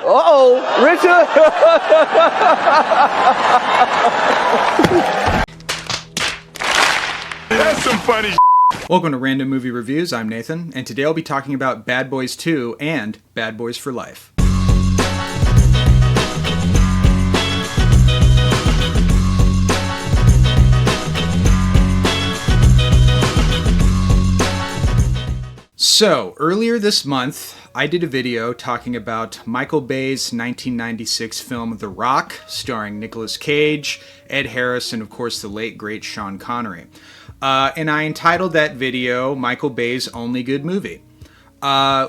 Uh-oh, Richard. That's some funny shit. Welcome to Random Movie Reviews. I'm Nathan, and today I'll be talking about Bad Boys 2 and Bad Boys for Life. So, earlier this month, I did a video talking about Michael Bay's 1996 film The Rock, starring Nicolas Cage, Ed Harris, and of course the late great Sean Connery. And I entitled that video Michael Bay's Only Good Movie,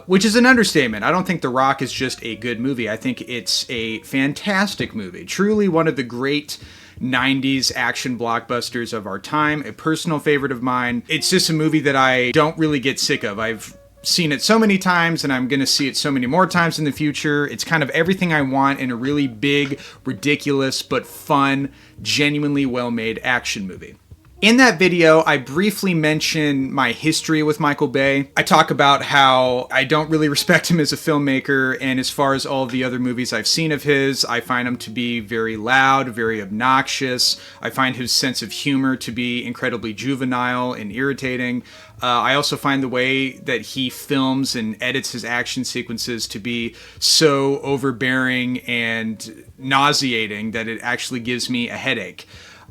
which is an understatement. I don't think The Rock is just a good movie. I think it's a fantastic movie, truly one of the great 90s action blockbusters of our time, a personal favorite of mine. It's just a movie that I don't really get sick of. I've seen it so many times and I'm going to see it so many more times in the future. It's kind of everything I want in a really big, ridiculous, but fun, genuinely well-made action movie. In that video, I briefly mention my history with Michael Bay. I talk about how I don't really respect him as a filmmaker, and as far as all of the other movies I've seen of his, I find him to be very loud, very obnoxious. I find his sense of humor to be incredibly juvenile and irritating. I also find the way that he films and edits his action sequences to be so overbearing and nauseating that it actually gives me a headache.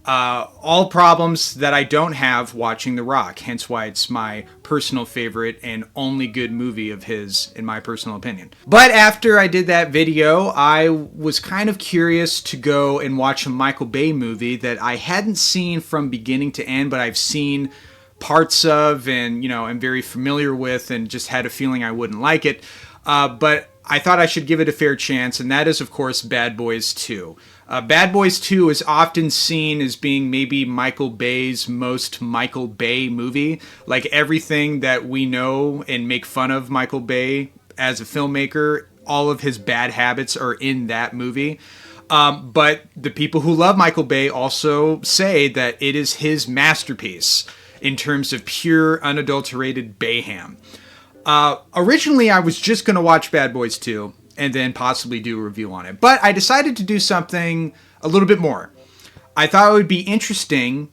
All problems that I don't have watching The Rock, hence why it's my personal favorite and only good movie of his, in my personal opinion. But after I did that video, I was kind of curious to go and watch a Michael Bay movie that I hadn't seen from beginning to end, but I've seen parts of and, am very familiar with and just had a feeling I wouldn't like it. But I thought I should give it a fair chance, and that is, of course, Bad Boys 2. Bad Boys 2 is often seen as being maybe Michael Bay's most Michael Bay movie. Like everything that we know and make fun of Michael Bay as a filmmaker, all of his bad habits are in that movie. But the people who love Michael Bay also say that it is his masterpiece in terms of pure, unadulterated Bayham. Originally, I was just going to watch Bad Boys 2 and then possibly do a review on it. But I decided to do something a little bit more. I thought it would be interesting,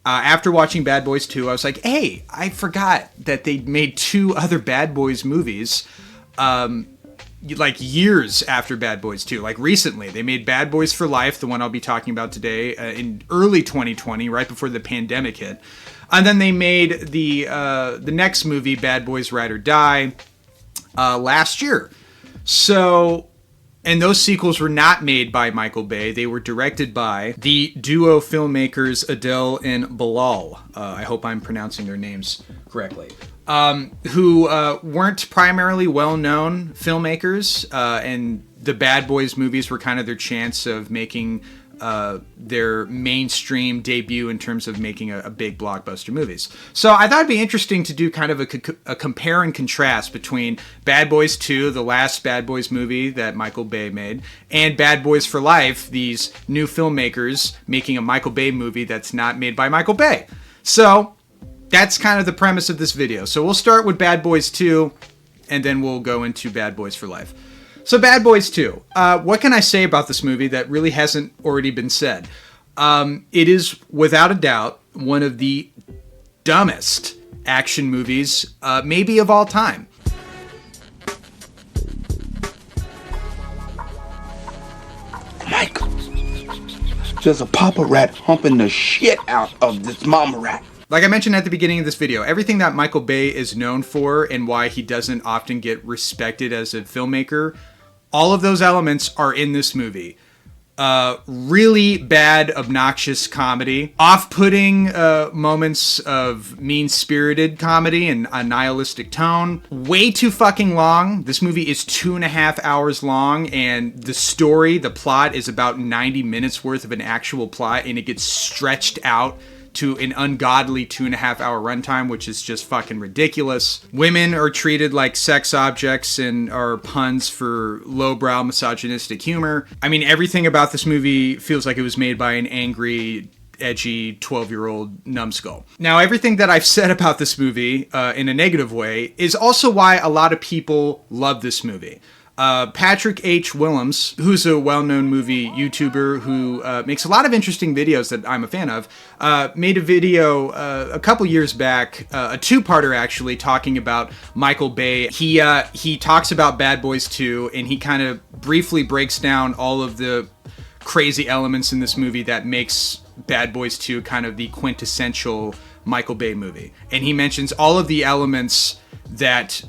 after watching Bad Boys 2, I was like, hey, I forgot that they made two other Bad Boys movies, like years after Bad Boys 2, like recently. They made Bad Boys for Life, the one I'll be talking about today, in early 2020, right before the pandemic hit. And then they made the next movie, Bad Boys Ride or Die, last year. So, and those sequels were not made by Michael Bay. They were directed by the duo filmmakers Adele and Bilal. I hope I'm pronouncing their names correctly. Who weren't primarily well-known filmmakers, and the Bad Boys movies were kind of their chance of making their mainstream debut in terms of making a big blockbuster movies. So I thought it'd be interesting to do kind of a compare and contrast between Bad Boys 2, the last Bad Boys movie that Michael Bay made, and Bad Boys for Life, these new filmmakers making a Michael Bay movie that's not made by Michael Bay. So that's kind of the premise of this video. So we'll start with Bad Boys 2, and then we'll go into Bad Boys for Life. So Bad Boys 2. What can I say about this movie that really hasn't already been said? It is, without a doubt, one of the dumbest action movies, maybe of all time. Michael, there's a papa rat humping the shit out of this mama rat. Like I mentioned at the beginning of this video, everything that Michael Bay is known for and why he doesn't often get respected as a filmmaker, all of those elements are in this movie. Really bad, obnoxious comedy, off-putting moments of mean-spirited comedy and a nihilistic tone. Way too fucking long. This movie is 2.5 hours long, and the story, the plot, is about 90 minutes worth of an actual plot, and it gets stretched out to an ungodly 2.5 hour runtime, which is just fucking ridiculous. Women are treated like sex objects and are puns for lowbrow misogynistic humor. I mean, everything about this movie feels like it was made by an angry, edgy 12-year-old numbskull. Now, everything that I've said about this movie in a negative way is also why a lot of people love this movie. Patrick H. Willems, who's a well-known movie YouTuber who makes a lot of interesting videos that I'm a fan of, made a video a couple years back, a two-parter actually, talking about Michael Bay. He talks about Bad Boys 2, and he kind of briefly breaks down all of the crazy elements in this movie that makes Bad Boys 2 kind of the quintessential Michael Bay movie. And he mentions all of the elements that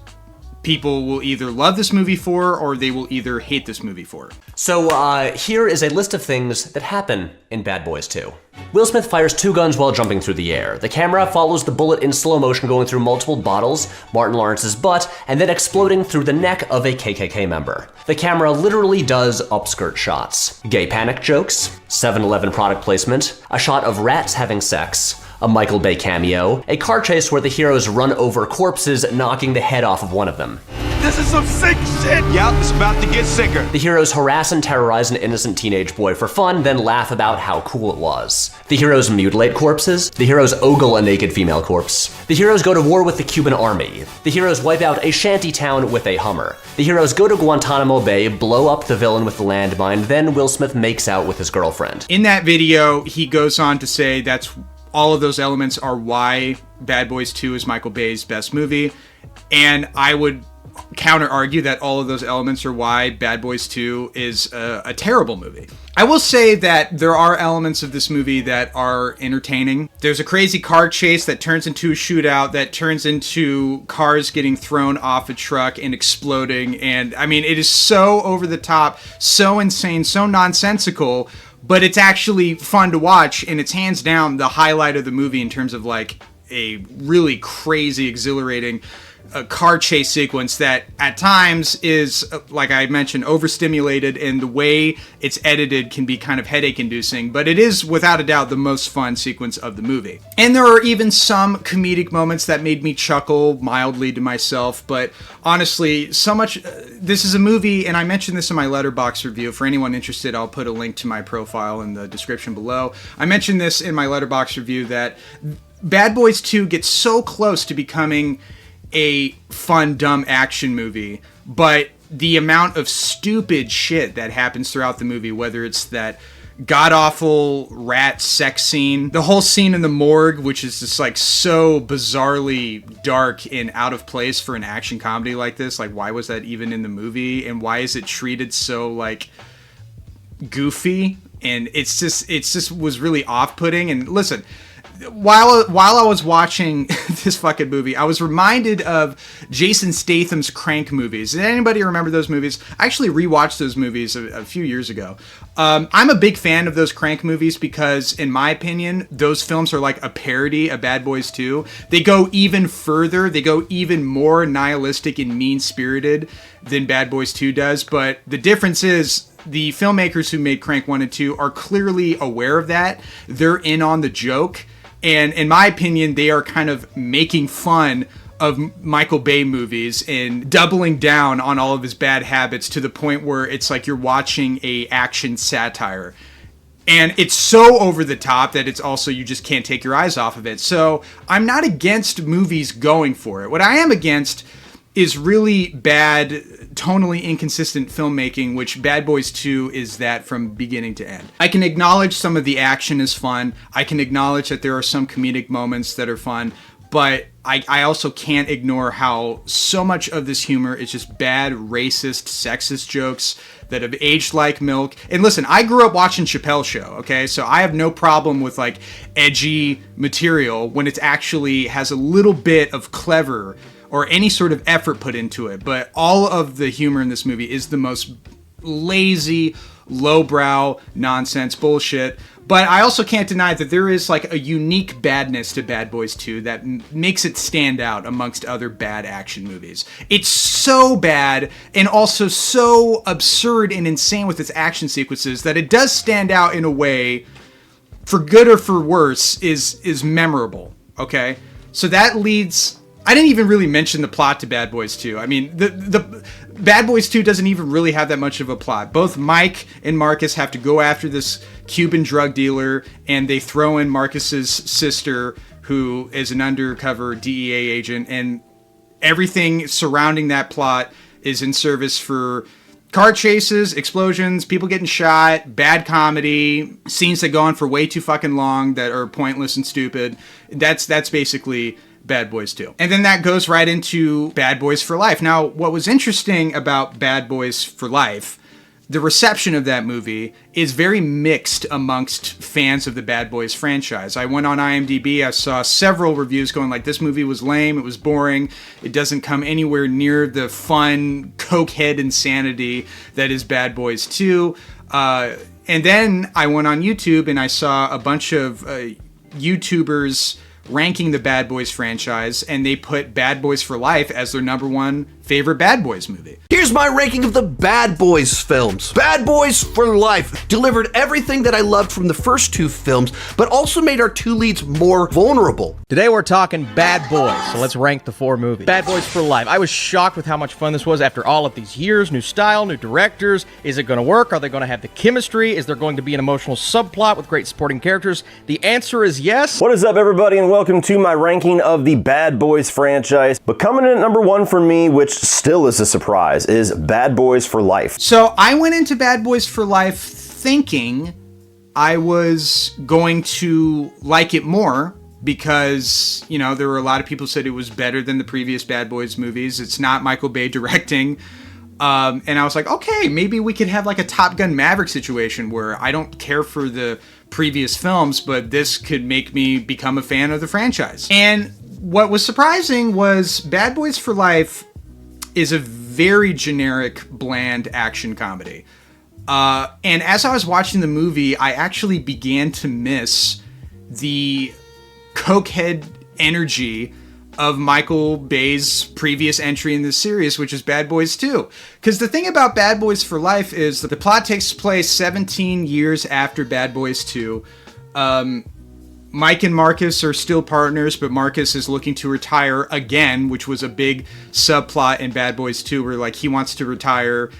people will either love this movie for, or they will either hate this movie for. So here is a list of things that happen in Bad Boys 2. Will Smith fires 2 guns while jumping through the air. The camera follows the bullet in slow motion going through multiple bottles, Martin Lawrence's butt, and then exploding through the neck of a KKK member. The camera literally does upskirt shots. Gay panic jokes, 7-Eleven product placement, a shot of rats having sex, a Michael Bay cameo, a car chase where the heroes run over corpses, knocking the head off of one of them. This is some sick shit. Yup, it's about to get sicker. The heroes harass and terrorize an innocent teenage boy for fun, then laugh about how cool it was. The heroes mutilate corpses. The heroes ogle a naked female corpse. The heroes go to war with the Cuban army. The heroes wipe out a shanty town with a Hummer. The heroes go to Guantanamo Bay, blow up the villain with the landmine, then Will Smith makes out with his girlfriend. In that video, he goes on to say that's all of those elements are why Bad Boys 2 is Michael Bay's best movie. And I would counter argue that all of those elements are why Bad Boys 2 is a terrible movie. I will say that there are elements of this movie that are entertaining. There's a crazy car chase that turns into a shootout, that turns into cars getting thrown off a truck and exploding. And I mean, it is so over the top, so insane, so nonsensical, but it's actually fun to watch, and it's hands down the highlight of the movie in terms of like a really crazy, exhilarating car chase sequence that at times is, like I mentioned, overstimulated, and the way it's edited can be kind of headache inducing, but it is without a doubt the most fun sequence of the movie. And there are even some comedic moments that made me chuckle mildly to myself, but honestly, so much, this is a movie, and I mentioned this in my Letterboxd review. For anyone interested, I'll put a link to my profile in the description below. I mentioned this in my Letterboxd review that Bad Boys 2 gets so close to becoming a fun, dumb action movie, but the amount of stupid shit that happens throughout the movie, whether it's that god-awful rat sex scene, the whole scene in the morgue, which is just like so bizarrely dark and out of place for an action comedy like this. Like, why was that even in the movie, and why is it treated so like goofy? And it's just was really off-putting. And listen, while I was watching this fucking movie, I was reminded of Jason Statham's Crank movies. Did anybody remember those movies? I actually rewatched those movies a few years ago. I'm a big fan of those Crank movies because, in my opinion, those films are like a parody of Bad Boys 2. They go even further. They go even more nihilistic and mean-spirited than Bad Boys 2 does. But the difference is, the filmmakers who made Crank 1 and 2 are clearly aware of that. They're in on the joke. And in my opinion, they are kind of making fun of Michael Bay movies and doubling down on all of his bad habits to the point where it's like you're watching a action satire. And it's so over the top that it's also, you just can't take your eyes off of it. So I'm not against movies going for it. What I am against is really bad, tonally inconsistent filmmaking, which Bad Boys 2 is that from beginning to end. I can acknowledge some of the action is fun. I can acknowledge that there are some comedic moments that are fun, but I also can't ignore how so much of this humor is just bad, racist, sexist jokes that have aged like milk. And listen, I grew up watching Chappelle's Show, okay? So I have no problem with like edgy material when it actually has a little bit of clever or any sort of effort put into it. But all of the humor in this movie is the most lazy, lowbrow, nonsense bullshit. But I also can't deny that there is like a unique badness to Bad Boys 2 that makes it stand out amongst other bad action movies. It's so bad and also so absurd and insane with its action sequences that it does stand out in a way, for good or for worse, is memorable, okay? So that leads... I didn't even really mention the plot to Bad Boys 2. I mean, the Bad Boys 2 doesn't even really have that much of a plot. Both Mike and Marcus have to go after this Cuban drug dealer, and they throw in Marcus's sister, who is an undercover DEA agent, and everything surrounding that plot is in service for car chases, explosions, people getting shot, bad comedy, scenes that go on for way too fucking long that are pointless and stupid. That's basically Bad Boys 2. And then that goes right into Bad Boys for Life. Now, what was interesting about Bad Boys for Life, the reception of that movie is very mixed amongst fans of the Bad Boys franchise. I went on IMDb, I saw several reviews going like, this movie was lame, it was boring, it doesn't come anywhere near the fun, cokehead insanity that is Bad Boys 2. And then I went on YouTube and I saw a bunch of YouTubers ranking the Bad Boys franchise, and they put Bad Boys for Life as their number one favorite Bad Boys movie. Here's my ranking of the Bad Boys films. Bad Boys for Life delivered everything that I loved from the first two films, but also made our two leads more vulnerable. Today we're talking Bad Boys, so let's rank the 4 movies. Bad Boys for Life. I was shocked with how much fun this was after all of these years. New style, new directors. Is it going to work? Are they going to have the chemistry? Is there going to be an emotional subplot with great supporting characters? The answer is yes. What is up, everybody, and welcome to my ranking of the Bad Boys franchise. But coming in at number 1 for me, which still is a surprise, is Bad Boys for Life. So I went into Bad Boys for Life thinking I was going to like it more because, you know, there were a lot of people who said it was better than the previous Bad Boys movies. It's not Michael Bay directing. And I was like, okay, maybe we could have like a Top Gun Maverick situation where I don't care for the previous films, but this could make me become a fan of the franchise. And what was surprising was Bad Boys for Life is a very generic, bland action comedy. And as I was watching the movie, I actually began to miss the cokehead energy of Michael Bay's previous entry in this series, which is Bad Boys 2. Because the thing about Bad Boys for Life is that the plot takes place 17 years after Bad Boys 2. Mike and Marcus are still partners, but Marcus is looking to retire again, which was a big subplot in Bad Boys 2, where like he wants to retire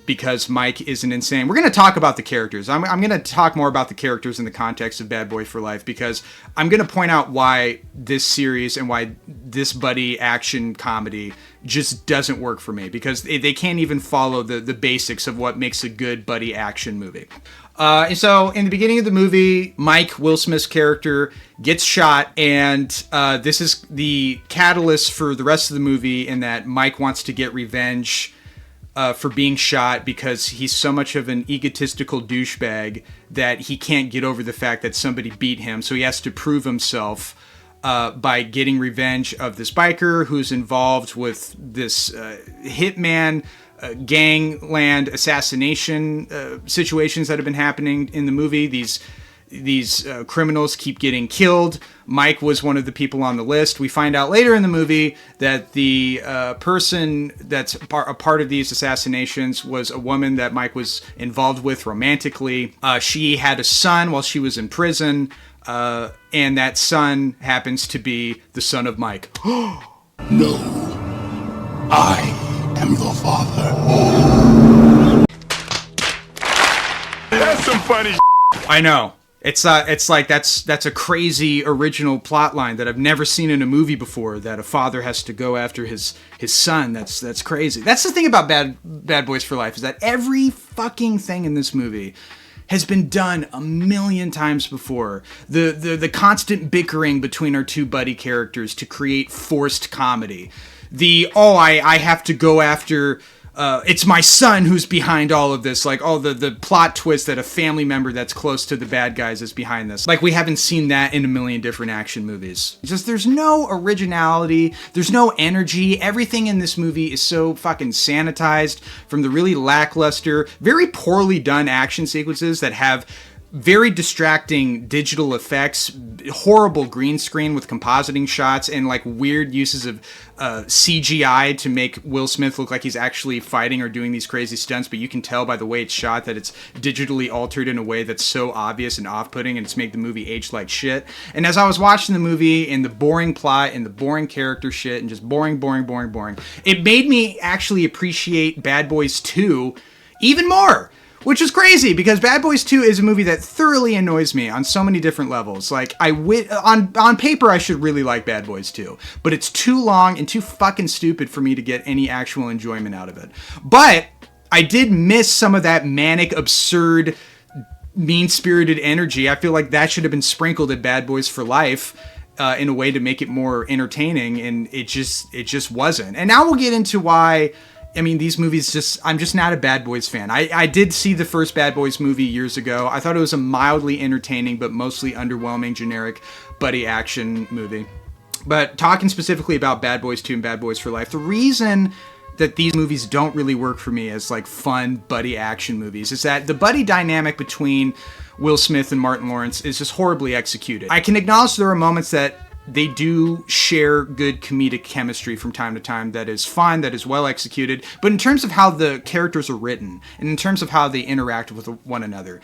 because Mike isn't insane. We're going to talk about the characters. I'm going to talk more about the characters in the context of Bad Boy for Life, because I'm going to point out why this series and why this buddy action comedy just doesn't work for me, because they can't even follow the basics of what makes a good buddy action movie. And so in the beginning of the movie, Mike, Will Smith's character, gets shot, and this is the catalyst for the rest of the movie, in that Mike wants to get revenge for being shot because he's so much of an egotistical douchebag that he can't get over the fact that somebody beat him. So he has to prove himself by getting revenge of this biker who's involved with this hitman gangland assassination situations that have been happening in the movie. These criminals keep getting killed. Mike was one of the people on the list. We find out later in the movie that the person that's a part of these assassinations was a woman that Mike was involved with romantically. She had a son while she was in prison, and that son happens to be the son of Mike. No, I am your father. That's some funny I know. It's like that's a crazy original plot line that I've never seen in a movie before, that a father has to go after his son. That's crazy. That's the thing about Bad Boys for Life, is that every fucking thing in this movie has been done a million times before. The constant bickering between our two buddy characters to create forced comedy. I have to go after it's my son who's behind all of this. Like, the plot twist that a family member that's close to the bad guys is behind this. Like, we haven't seen that in a million different action movies. It's just, there's no originality. There's no energy. Everything in this movie is so fucking sanitized, from the really lackluster, very poorly done action sequences that have very distracting digital effects, horrible green screen with compositing shots, and like weird uses of CGI to make Will Smith look like he's actually fighting or doing these crazy stunts, but you can tell by the way it's shot that it's digitally altered in a way that's so obvious and off-putting, and it's made the movie age like shit. And as I was watching the movie, and the boring plot and the boring character shit and just boring, it made me actually appreciate Bad Boys 2 even more. Which is crazy, because Bad Boys 2 is a movie that thoroughly annoys me on so many different levels. Like, on paper, I should really like Bad Boys 2, but it's too long and too fucking stupid for me to get any actual enjoyment out of it. But I did miss some of that manic, absurd, mean-spirited energy. I feel like that should have been sprinkled at Bad Boys for Life in a way to make it more entertaining, and it just wasn't. And now we'll get into why. I mean, these movies I'm just not a Bad Boys fan. I did see the first Bad Boys movie years ago. I thought it was a mildly entertaining but mostly underwhelming generic buddy action movie. But talking specifically about Bad Boys 2 and Bad Boys for Life, the reason that these movies don't really work for me as like fun buddy action movies is that the buddy dynamic between Will Smith and Martin Lawrence is just horribly executed. I can acknowledge there are moments that they do share good comedic chemistry from time to time that is fun, that is well executed, but in terms of how the characters are written and in terms of how they interact with one another,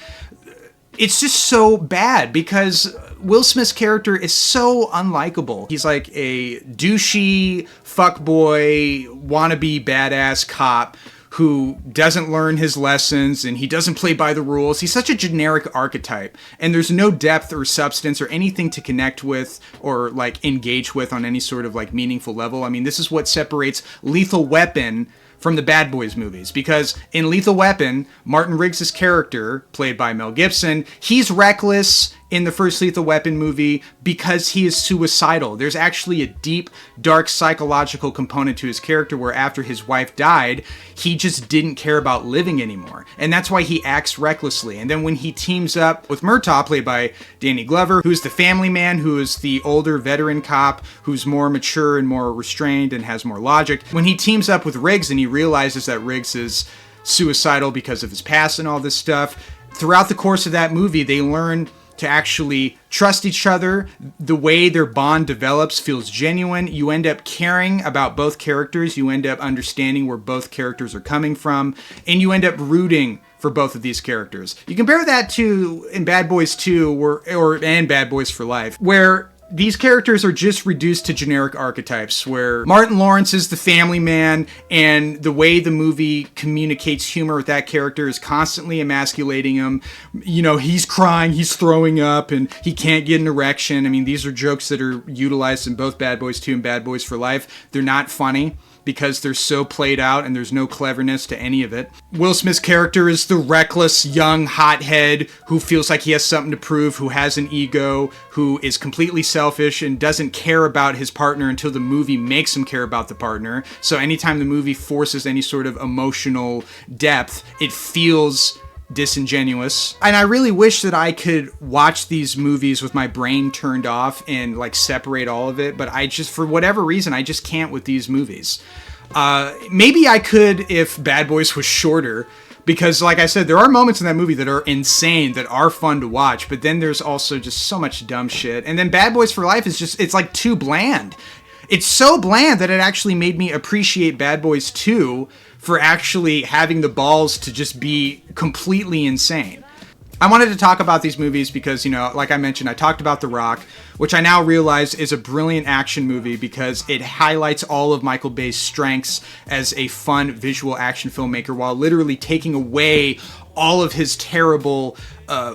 it's just so bad because Will Smith's character is so unlikable. He's like a douchey, fuckboy, wannabe badass cop who doesn't learn his lessons and he doesn't play by the rules. He's such a generic archetype, and there's no depth or substance or anything to connect with or like engage with on any sort of like meaningful level. I mean, this is what separates Lethal Weapon from the Bad Boys movies, because in Lethal Weapon, Martin Riggs' character, played by Mel Gibson, he's reckless in the first Lethal Weapon movie because he is suicidal. There's actually a deep, dark psychological component to his character where after his wife died, he just didn't care about living anymore. And that's why he acts recklessly. And then when he teams up with Murtaugh, played by Danny Glover, who's the family man, who is the older veteran cop, who's more mature and more restrained and has more logic, when he teams up with Riggs and he realizes that Riggs is suicidal because of his past and all this stuff, throughout the course of that movie, they learn to actually trust each other. The way their bond develops feels genuine. You end up caring about both characters. You end up understanding where both characters are coming from. And you end up rooting for both of these characters. You compare that to in Bad Boys 2 and Bad Boys for Life, where these characters are just reduced to generic archetypes, where Martin Lawrence is the family man, and the way the movie communicates humor with that character is constantly emasculating him. You know, he's crying, he's throwing up, and he can't get an erection. I mean, these are jokes that are utilized in both Bad Boys 2 and Bad Boys for Life. They're not funny because they're so played out and there's no cleverness to any of it. Will Smith's character is the reckless, young hothead who feels like he has something to prove, who has an ego, who is completely selfish and doesn't care about his partner until the movie makes him care about the partner. So anytime the movie forces any sort of emotional depth, it feels disingenuous. And I really wish that I could watch these movies with my brain turned off and like separate all of it, but I just, for whatever reason, I just can't with these movies. Maybe I could if Bad Boys was shorter, because like I said, there are moments in that movie that are insane, that are fun to watch, but then there's also just so much dumb shit. And then Bad Boys for Life is just, it's like too bland. It's so bland that it actually made me appreciate Bad Boys 2 for actually having the balls to just be completely insane. I wanted to talk about these movies because, you know, like I mentioned, I talked about The Rock, which I now realize is a brilliant action movie because it highlights all of Michael Bay's strengths as a fun visual action filmmaker while literally taking away all of his terrible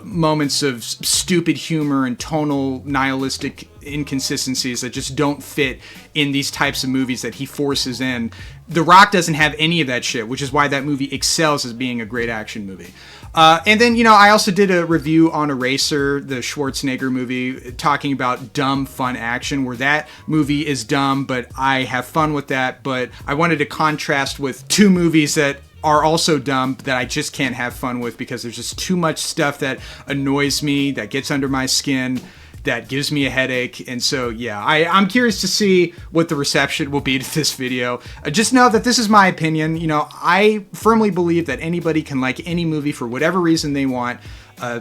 moments of stupid humor and tonal nihilistic inconsistencies that just don't fit in these types of movies that he forces in. The Rock doesn't have any of that shit, which is why that movie excels as being a great action movie. And then, you know, I also did a review on Eraser, the Schwarzenegger movie, talking about dumb, fun action, where that movie is dumb, but I have fun with that. But I wanted to contrast with two movies that are also dumb that I just can't have fun with because there's just too much stuff that annoys me, that gets under my skin, that gives me a headache. And so, yeah, I'm curious to see what the reception will be to this video. Just know that this is my opinion. You know, I firmly believe that anybody can like any movie for whatever reason they want.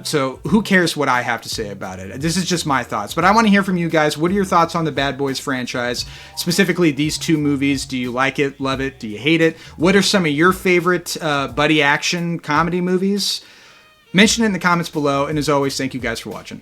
So who cares what I have to say about it? This is just my thoughts. But I want to hear from you guys. What are your thoughts on the Bad Boys franchise? Specifically, these two movies. Do you like it, love it? Do you hate it? What are some of your favorite buddy action comedy movies? Mention it in the comments below. And as always, thank you guys for watching.